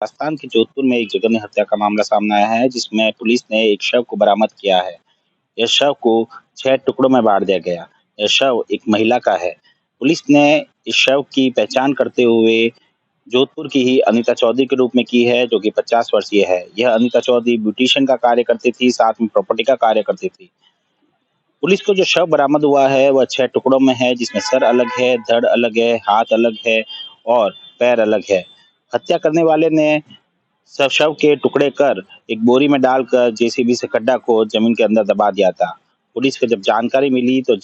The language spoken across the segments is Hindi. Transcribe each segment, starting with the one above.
राजस्थान के जोधपुर में एक जघन्य हत्या का मामला सामने आया है, जिसमें पुलिस ने एक शव को बरामद किया है। यह शव को 6 टुकड़ों में बाँट दिया गया। यह शव एक महिला का है। पुलिस ने इस शव की पहचान करते हुए जोधपुर की ही अनीता चौधरी के रूप में की है, जो कि 50 वर्षीय है। यह अनीता चौधरी ब्यूटीशियन का कार्य करती थी, साथ में प्रॉपर्टी का कार्य करती थी। पुलिस को जो शव बरामद हुआ है, वह 6 टुकड़ों में है, जिसमें सर अलग है, धड़ अलग है, हाथ अलग है और पैर अलग है। हत्या करने वाले ने सब शव के टुकड़े कर एक बोरी में डालकर जेसीबी से खड्डा खोद जमीन के अंदर दबा दिया था। पुलिस को जब जानकारी मिली तो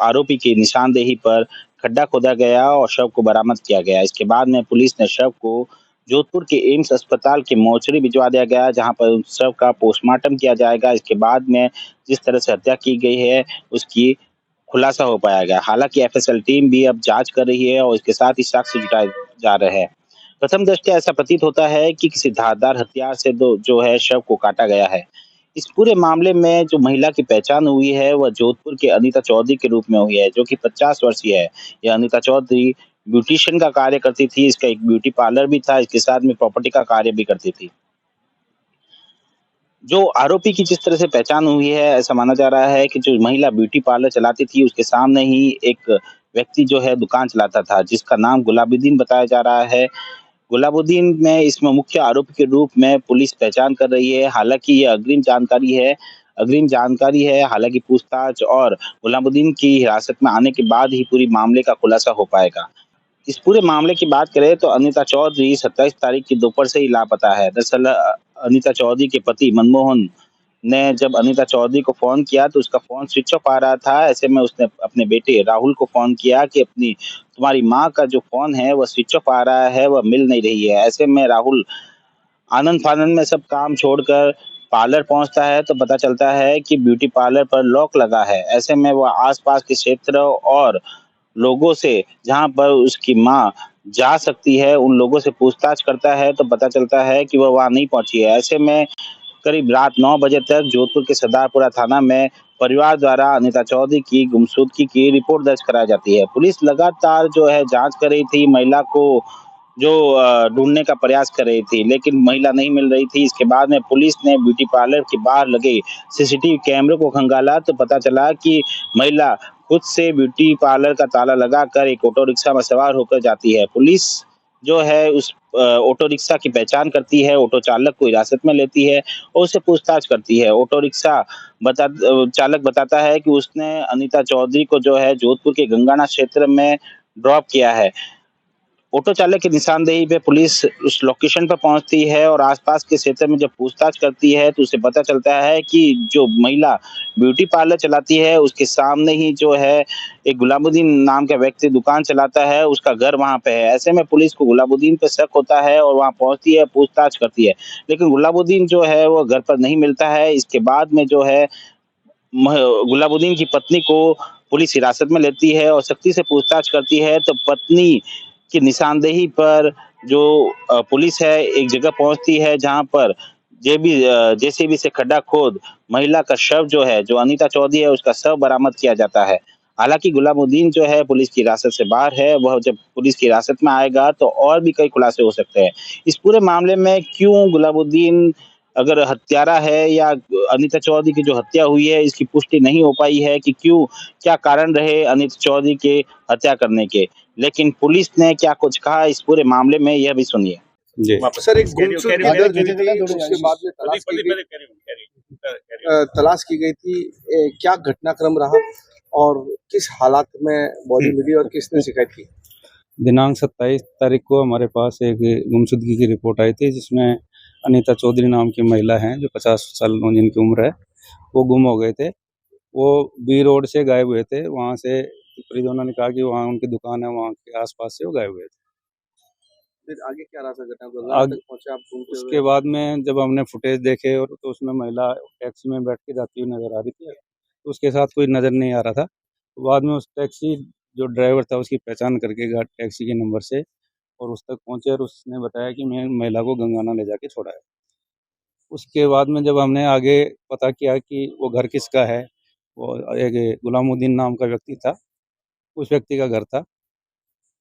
आरोपी की निशानदेही पर खड्डा खोदा गया और शव को बरामद किया गया। इसके बाद में पुलिस ने शव को जोधपुर के एम्स अस्पताल के मोर्चरी भिजवा दिया गया, जहां पर उस शव का पोस्टमार्टम किया जाएगा। इसके बाद में जिस तरह से हत्या की गई है, उसकी खुलासा हो पाएगा। हालांकि एफएसएल टीम भी अब जांच कर रही है और इसके साथ ही साक्ष्य जुटाए जा रहे हैं। प्रथम दृष्टया ऐसा प्रतीत होता है कि किसी धारदार हथियार से दो जो है शव को काटा गया है। इस पूरे मामले में जो महिला की पहचान हुई है, वह जोधपुर के अनीता चौधरी के रूप में हुई है, जो कि 50 वर्षीय है। यह अनीता चौधरी ब्यूटीशियन का कार्य करती थी, इसका एक ब्यूटी पार्लर भी था, इसके साथ में प्रॉपर्टी का कार्य भी करती थी। जो आरोपी की जिस तरह से पहचान हुई है, ऐसा माना जा रहा है कि जो महिला ब्यूटी पार्लर चलाती थी, उसके सामने ही एक व्यक्ति जो है दुकान चलाता था, जिसका नाम गुलाबुद्दीन बताया जा रहा है। गुलाबुद्दीन में इसमें मुख्य आरोपी के रूप में पुलिस पहचान कर रही है। हालाँकि ये अग्रिम जानकारी है, हालाँकि पूछताछ और गुलाबुद्दीन की हिरासत में आने के बाद ही पूरी मामले का खुलासा हो पाएगा। इस पूरे मामले की बात करें तो अनीता चौधरी 27 तारीख की दोपहर से ही लापता है। दरअसल अनीता चौधरी के पति मनमोहन ने जब अनीता चौधरी को फ़ोन किया तो उसका फ़ोन स्विच ऑफ आ रहा था। ऐसे में उसने अपने बेटे राहुल को फ़ोन किया कि अपनी तुम्हारी माँ का जो फ़ोन है वह स्विच ऑफ आ रहा है, वह मिल नहीं रही है। ऐसे में राहुल आनन-फानन में सब काम छोड़कर पार्लर पहुँचता है तो पता चलता है कि ब्यूटी पार्लर पर लॉक लगा है। ऐसे में वह आस-पास के क्षेत्र और लोगों से जहाँ पर उसकी माँ जा सकती है, उन लोगों से पूछताछ करता है तो पता चलता है कि वह वहाँ नहीं पहुँची है। ऐसे में करीब रात 9 बजे तक जोधपुर के सरदारपुरा थाना में परिवार द्वारा अनीता चौधरी की गुमशुदगी की रिपोर्ट दर्ज कराई जाती है। पुलिस लगातार जो है जाँच कर रही थी, महिला को जो ढूँढने का प्रयास कर रही थी, लेकिन महिला नहीं मिल रही थी। इसके बाद में पुलिस ने ब्यूटी पार्लर के बाहर लगे सीसीटीवी कैमरे को खंगाला तो पता चला कि महिला खुद से ब्यूटी पार्लर का ताला लगाकर एक ऑटो रिक्शा में सवार होकर जाती है। पुलिस जो है उस ऑटो रिक्शा की पहचान करती है, ऑटो चालक को हिरासत में लेती है और उससे पूछताछ करती है। ऑटो रिक्शा चालक बताता है कि उसने अनीता चौधरी को जो है जोधपुर के गंगाना क्षेत्र में ड्रॉप किया है। ऑटो चालक की निशानदेही पे पुलिस उस लोकेशन पर पहुंचती है और आसपास के क्षेत्र में जब पूछताछ करती है तो उसे पता चलता है कि जो महिला ब्यूटी पार्लर चलाती है उसके सामने ही जो है एक गुलाबुद्दीन नाम का व्यक्ति दुकान चलाता है, उसका घर वहां पे है। ऐसे में पुलिस को गुलाबुद्दीन पे शक होता है और वहां पहुंचती है, पूछताछ करती है, लेकिन गुलाबुद्दीन जो है वो घर पर नहीं मिलता है। इसके बाद में जो है गुलाबुद्दीन की पत्नी को पुलिस हिरासत में लेती है और सख्ती से पूछताछ करती है तो पत्नी की निशानदेही पर जो पुलिस है एक जगह पहुंचती है, जहां पर जेसीबी से खड्डा खोद महिला का शव जो है, जो अनीता चौधरी है, उसका शव बरामद किया जाता है। हालांकि गुलाबुद्दीन जो है पुलिस की हिरासत से बाहर है, वह जब पुलिस की हिरासत में आएगा तो और भी कई खुलासे हो सकते हैं। इस पूरे मामले में क्यों गुलाबुद्दीन अगर हत्यारा है या अनीता चौधरी की जो हत्या हुई है, इसकी पुष्टि नहीं हो पाई है कि क्यों, क्या कारण रहे अनीता चौधरी के हत्या करने के। लेकिन पुलिस ने क्या कुछ कहा इस पूरे मामले में, यह भी सुनिए। जी सर, एक गुमशुद मदर जो थी उसके बाद में तलाश की गई थी। क्या घटनाक्रम रहा और किस हालात में बॉडी मिली और किसने शिकायत की? दिनांक 27 तारीख को हमारे पास एक गुमशुदगी की रिपोर्ट आई थी, जिसमें अनीता चौधरी नाम की महिला हैं जो 50 साल जिनकी उम्र है, वो गुम हो गए थे। वो बी रोड से गायब हुए थे। वहाँ से परिजनों ने कहा कि वहाँ उनकी दुकान है, वहाँ के आसपास से वो गायब हुए थे। फिर आगे क्या रहा था घटना? आग तक पहुंचे आप ढूंढते हुए? उसके बाद में जब हमने फुटेज देखे और तो उसमें महिला टैक्सी में बैठ के जाती हुई नजर आ रही थी, तो उसके साथ कोई नजर नहीं आ रहा था। तो बाद में उस टैक्सी जो ड्राइवर था उसकी पहचान करके टैक्सी के नंबर से और उस तक पहुंचे और उसने बताया कि मैं महिला को गंगाना ले जाके छोड़ा है। उसके बाद में जब हमने आगे पता किया कि वो घर किसका है, वो एक गुलामुद्दीन नाम का व्यक्ति था, उस व्यक्ति का घर था।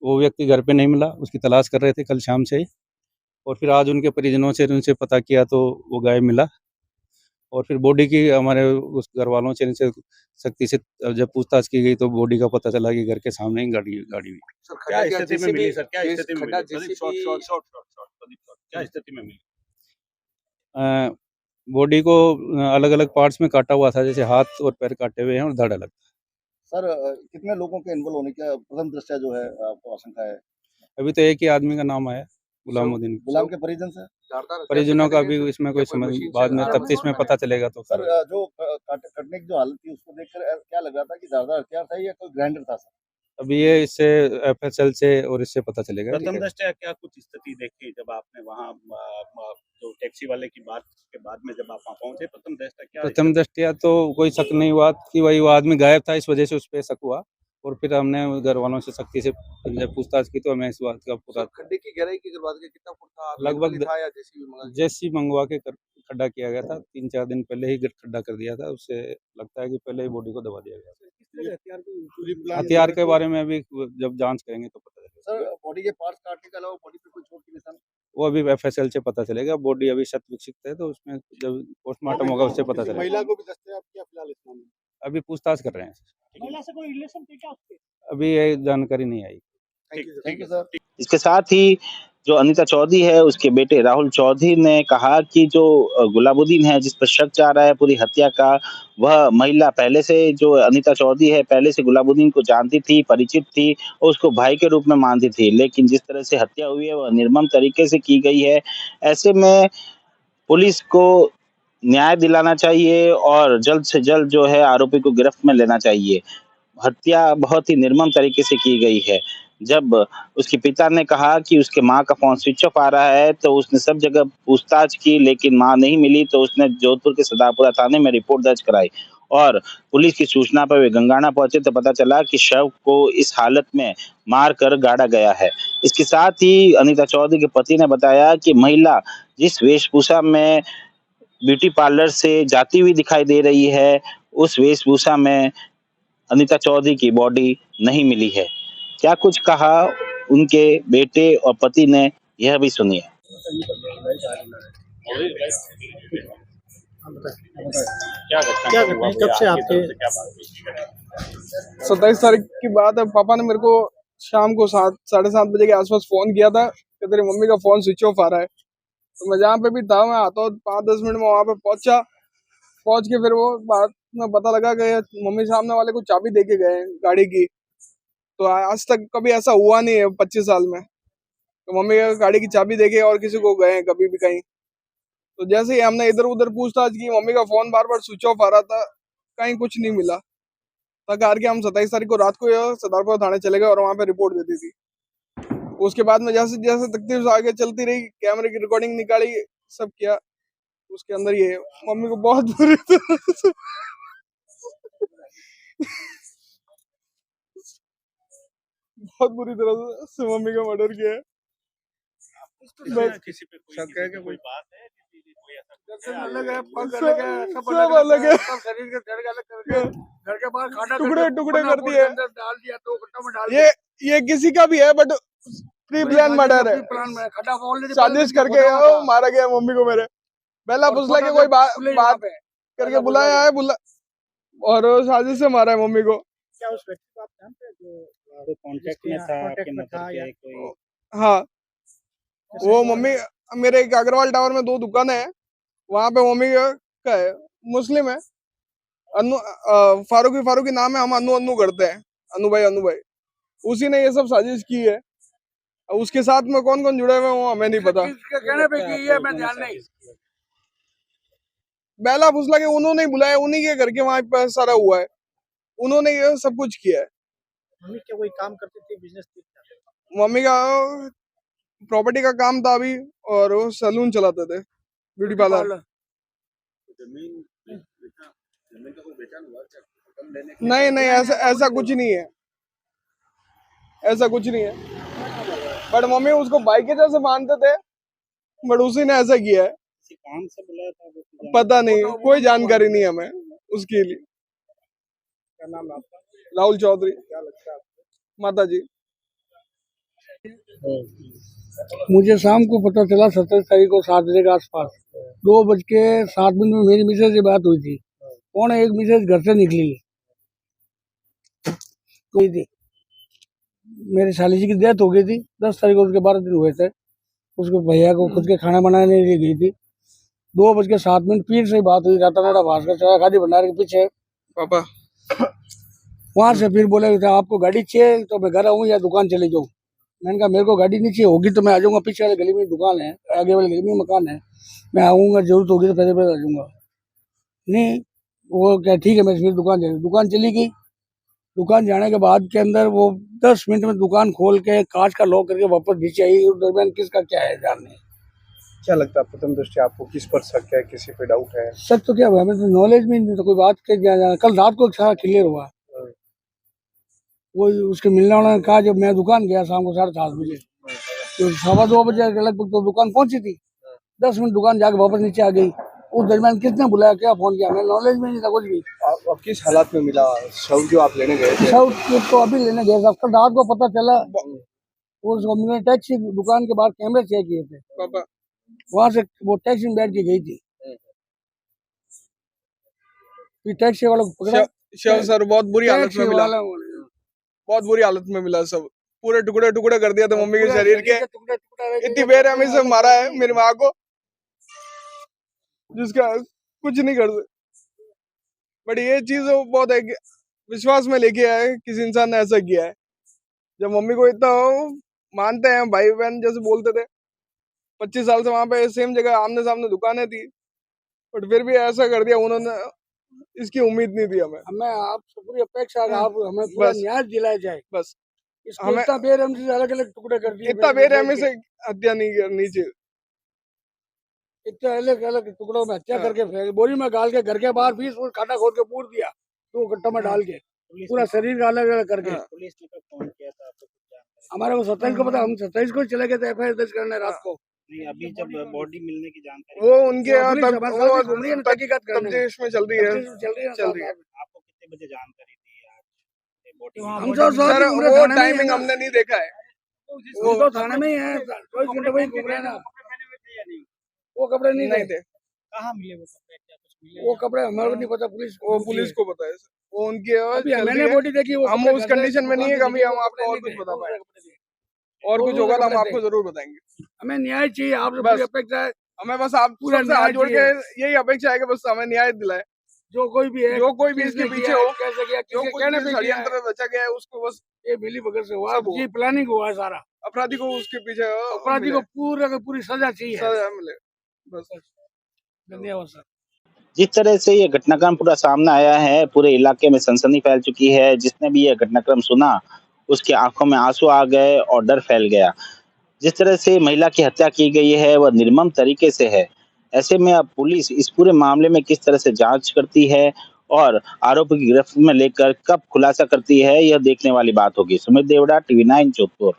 वो व्यक्ति घर पे नहीं मिला, उसकी तलाश कर रहे थे कल शाम से ही। और फिर आज उनके परिजनों से उनसे पता किया तो वो गायब मिला। और फिर बॉडी की हमारे उस घर वालों से इनसे सख्ती से जब पूछताछ की गई तो बॉडी का पता चला कि घर के सामने ही गाड़ी गाड़ी हुई। सर क्या खड्डा स्थिति में मिली सर? क्या स्थिति में खड्डा मिली? Pradeep JCB short Pradeep short क्या स्थिति में मिली? बॉडी को अलग अलग पार्ट्स में काटा हुआ था, जैसे हाथ और पैर काटे हुए हैं और धड़ अलग। सर कितने लोगों के इन्वॉल्व होने की प्रथम दृष्टया जो है आपको आशंका है? अभी तो एक ही आदमी का नाम आया, गुलामुद्दीन। गुलाम के परिजन से? परिजनों का भी इसमें कोई समझ बाद में तफ्तीश में पता चलेगा तो सर जो कटने की जो हालत थी उसको देखकर क्या लग रहा था कि धारदार हथियार था या कोई ग्राइंडर था सर? अभी ये इससे एफएसएल से और इससे पता चलेगा। प्रथम दृष्टया क्या कुछ स्थिति देखी जब आपने वहाँ जो टैक्सी वाले की बात के बाद में जब आप वहाँ पहुंचे? प्रथम दृष्टया तो कोई शक नहीं हुआ कि वही वो आदमी गायब था, इस वजह से उस पर शक हुआ। और फिर हमने घर वालों से सख्ती से जब पूछताछ की तो हमें इस बात का पूरा खड्डे की गहराई की अगर बात करें कितना फुट था? लगभग था या जेसीबी मंगा जेसी मंगवा के खड्डा किया गया था। 3-4 दिन पहले ही खड्डा कर दिया था। उससे लगता है कि पहले ही बॉडी को दबा दिया गया। हथियार के बारे में अभी जब जांच करेंगे तो पता चलेगा। सर बॉडी के पार्ट्स काटने के अलावा बॉडी पे कोई चोट के निशान? वो अभी एफएसएल से पता चलेगा। बॉडी अभी शत विकसित है तो उसमें जब पोस्टमार्टम होगा उससे पता चलेगा। महिला को भी दस्तयाब किया फिलहाल इस मामले में? अभी पूछताछ कर रहे हैं। महिला से कोई रिलेशन थे क्या उसके? अभी ये जानकारी नहीं आई। Thank you sir. इसके साथ ही जो अनीता चौधरी है उसके बेटे राहुल चौधरी ने कहा कि जो गुलाबुद्दीन है जिस पर शक जा रहा है पूरी हत्या का, वह महिला पहले से जो अनीता चौधरी है पहले से गुलाबुद्दीन को जानती थी, परिचित थी और उसको भाई के रूप में मानती थी। लेकिन जिस तरह से हत्या हुई है वह निर्मम तरीके से की गई है। ऐसे में पुलिस को न्याय दिलाना चाहिए और जल्द से जल्द जो है आरोपी को गिरफ्त में लेना चाहिए। हत्या बहुत ही निर्मम तरीके से की गई है। जब उसके पिता ने कहा कि उसके माँ का फ़ोन स्विच ऑफ आ रहा है, तो उसने सब जगह पूछताछ की लेकिन माँ नहीं मिली, तो उसने जोधपुर के सदापुरा थाने में रिपोर्ट दर्ज कराई और पुलिस की सूचना पर वे गंगाना पहुंचे तो पता चला कि शव को इस हालत में मार कर गाड़ा गया है। इसके साथ ही अनीता चौधरी के पति ने बताया कि महिला जिस वेशभूषा में ब्यूटी पार्लर से जाती हुई दिखाई दे रही है, उस वेशभूषा में अनीता चौधरी की बॉडी नहीं मिली है। क्या कुछ कहा उनके बेटे और पति ने, यह भी सुनिए। क्या घटना है? कब से आपके 27 तारीख की बात है। पापा ने मेरे को शाम को 7-7:30 बजे के आसपास फोन किया था कि तेरी मम्मी का फोन स्विच ऑफ आ रहा है। तो मैं जहाँ पे भी था मैं आता हूँ 5-10 मिनट में वहाँ पे पहुंच के फिर वो बात में पता लगा कि मम्मी सामने वाले को चाबी दे के गए गाड़ी की। तो आज तक कभी ऐसा हुआ नहीं है 25 साल में, तो मम्मी गाड़ी की चाबी दे के और किसी को गए कभी भी कहीं। तो जैसे ही हमने इधर उधर पूछताछ की, मम्मी का फोन बार बार स्विच ऑफ आ रहा था, कहीं कुछ नहीं मिला। तक करके हम 27 तारीख को रात को सदारपुर थाने चले गए और वहाँ पे रिपोर्ट दे दी थी। उसके बाद में जैसे जैसे तकलीफ आगे चलती रही, कैमरे की रिकॉर्डिंग निकाली, सब किया। उसके अंदर ये मम्मी को बहुत बुरी तरह से बहुत बुरी तरह से मम्मी का मर्डर किया है। किसी पे कोई बात है? अलग है, पग अलग है, सब अलग है, सब शरीर के धड़ अलग करके घर के बाहर खाना टुकड़े टुकड़े कर दिए, डाल दिया 2 घंटा में डाल। ये किसी का भी है बट प्री प्लान मर्डर है। साजिश करके मारा गया मम्मी को। मेरे पहला फुसला के कोई बात करके बुलाया है और साजिश से मारा है मम्मी को। क्या उस व्यक्ति को आप जानते हैं जो कांटेक्ट में था, आपके नजर या कोई? हाँ, वो मम्मी मेरे एक अग्रवाल टावर में 2 दुकानें हैं, वहाँ पे मम्मी का है, मुस्लिम है, फारूकी नाम है। हम अनु करते हैं, अनु भाई। उसी ने ये सब साजिश की है। उसके साथ में कौन कौन जुड़े हुए हैं वो हमें नहीं पता। कहने पे की है, मैं ध्यान नहीं। बेला फुसला के उन्होंने ही बुलाया, उन्हीं के घर के वहाँ पे सारा हुआ है, उन्होंने ये सब कुछ किया है। मम्मी क्या कोई काम करती थी, बिजनेस थी? मम्मी का प्रॉपर्टी का काम था अभी और वो सैलून चलाते थे, ब्यूटी पार्लर। नहीं ऐसा कुछ नहीं है, ऐसा कुछ नहीं है। बट मम्मी उसको भाई के जैसे मानते थे, बट उसी ने ऐसा किया है। काम से बुलाया था? पता नहीं, कोई जानकारी नहीं हमें उसके लिए। क्या नाम है आपका? राहुल चौधरी। क्या लगता है आपको? माता जी। मुझे शाम को पता चला 27 तारीख को 7 बजे के आसपास 2:07 में मेरी मिसेज से बात हुई थी। 1:15 मिसेज घर से निकली थी। मेरी साली जी की डेथ हो गई थी 10 तारीख को, उसके 12 दिन हुए थे। उसके भैया को खुद के खाना बनाने के लिए गई थी। 2:07 फिर से बात हुई रातानाडा भास्कर चाय खादी भंडार के पीछे पापा वहां से। फिर बोले आपको गाड़ी चाहिए तो मैं घर आऊँ या दुकान चले जाऊँ। मैंने कहा मेरे को गाड़ी नहीं चाहिए, होगी तो मैं आ जाऊंगा। पीछे वाले गली में दुकान है, आगे वाली गली में मकान है, मैं आऊंगा, जरूरत होगी तो पैसे पैसे आ जाऊंगा। नहीं, वो क्या ठीक है, मैं फिर दुकान चली गई। दुकान जाने के बाद के अंदर वो 10 मिनट में दुकान खोल के कांच का लॉक करके वापस नीचे आई। उस दरमियान किसका क्या है जानने। क्या लगता है प्रथम दृष्टि आपको किस पर शक है, किसी पे डाउट है? सच तो क्या हुआ, हमें तो नॉलेज में नहीं, तो कोई बात के कल रात को सारा क्लियर हुआ। वो उसके मिलने वाला ने कहा, जब मैं दुकान गया शाम को 7:30 बजे तो 2:15 बजे के लगभग तो दुकान पहुंची थी। 10 मिनट दुकान जाके वापस नीचे आ गई। उस दरमियान किसने बुलाया, क्या फोन किया, हमें नॉलेज में नहीं था कुछ भी। आप किस हालात में मिला शव जो आप लेने गए थे? शव तो अभी लेने गए थे, कल रात को पता चला। उसको मैंने टैक्सी दुकान के बाहर कैमरे चेक किए थे, पापा वहां से वो टैक्सी में बैठ के गई थी। फिर टैक्सी वाला को पकड़ा। शव सर बहुत बुरी हालत टैक्सी में मिला, वाला बहुत बुरी हालत में मिला। सब पूरे टुकड़े टुकड़े कर दिया था मम्मी के शरीर के। इतनी बेरहमी से मारा है मेरी माँ को, जिसका कुछ नहीं कर सकते। बट ये चीज बहुत है कि विश्वास में लेके आया है, किसी इंसान ने ऐसा किया है। जब मम्मी को इतना मानते हैं, भाई बहन जैसे बोलते थे, 25 साल से वहां पे सेम जगह आमने सामने दुकानें थी, बट फिर भी ऐसा कर दिया उन्होंने। इसकी उम्मीद नहीं थी हमें। हमें आपसे पूरी अपेक्षा है, आप हमें पूरा बस न्याय दिलाया जाए। बस इसको हमें इतना बेरहमी से अलग अलग टुकड़े कर दिए, इतना बेरहमी से हत्या नहीं करनी चाहिए। इतना अलग अलग टुकड़ों में हत्या करके फेंक, बोरी में डाल के घर के बाहर भी उसको खाना खोद के पूर दिया, 2 गट्टों में डाल के पूरा शरीर का अलग अलग करके। पुलिस ने कब फोन किया था आपको? हमारे को 27 को पता, हम 27 को चले गए थे FIR दर्ज करने रात को। नहीं, अभी जब बॉडी मिलने की जानकारी वो उनके यहाँ पुलिस हमारे साथ ही घूम रही है, तब तहकीकात करने। तफ्तीश में चल रही है। चल रही है। आपको कितने बजे जानकारी दी आज बॉडी? हम तो सर वो टाइमिंग हमने नहीं देखा है। वो तो थाने में ही है, 24 घंटे वही घूम रहे हैं ना। वो कपड़े नहीं थे। कहाँ मिले वो कपड़े, क्या कुछ मिले? वो कपड़े हमारे को नहीं पता, पुलिस को पता है सर। वो उनकी अभी मैंने बॉडी देखी, वो हम कपड़े उस घर से कंडीशन में नहीं है, दुकान कभी से हम निकले, आपको और नहीं कुछ थे, बता पाए। कपड़े थे। और कुछ होगा तो हम कपड़े आपको थे। जरूर बताएंगे। हमें न्याय चाहिए, आपसे बस। पूरी अपेक्षा है। हमें बस आप पूरा सबसे हाथ न्याय जोड़ के चाहिए। यही अपेक्षा है कि बस हमें न्याय दिलाए। जो कोई भी है, जो कोई भी किसने इसके पीछे किया है, हो, कैसे किया, जो किसके कुछ कहने भी पे किया है, षड्यंत्र रचा गया है, उसको बस ये मिली भगत से हुआ, सब हो। ये प्लानिंग हुआ है सारा। अपराधी को उसके पीछे अपराधी को पूरा का पूरी सजा चाहिए। सजा मिले। बस धन्यवाद सर। जिस तरह से ये घटनाक्रम पूरा सामने आया है, पूरे इलाके में सनसनी फैल चुकी है। जिसने भी यह घटनाक्रम सुना, उसकी आंखों में आंसू आ गए और डर फैल गया। जिस तरह से महिला की हत्या की गई है, वह निर्मम तरीके से है। ऐसे में अब पुलिस इस पूरे मामले में किस तरह से जांच करती है और आरोपी की गिरफ्त में लेकर कब खुलासा करती है, यह देखने वाली बात होगी। सुमित देवड़ा, TV9 जोधपुर।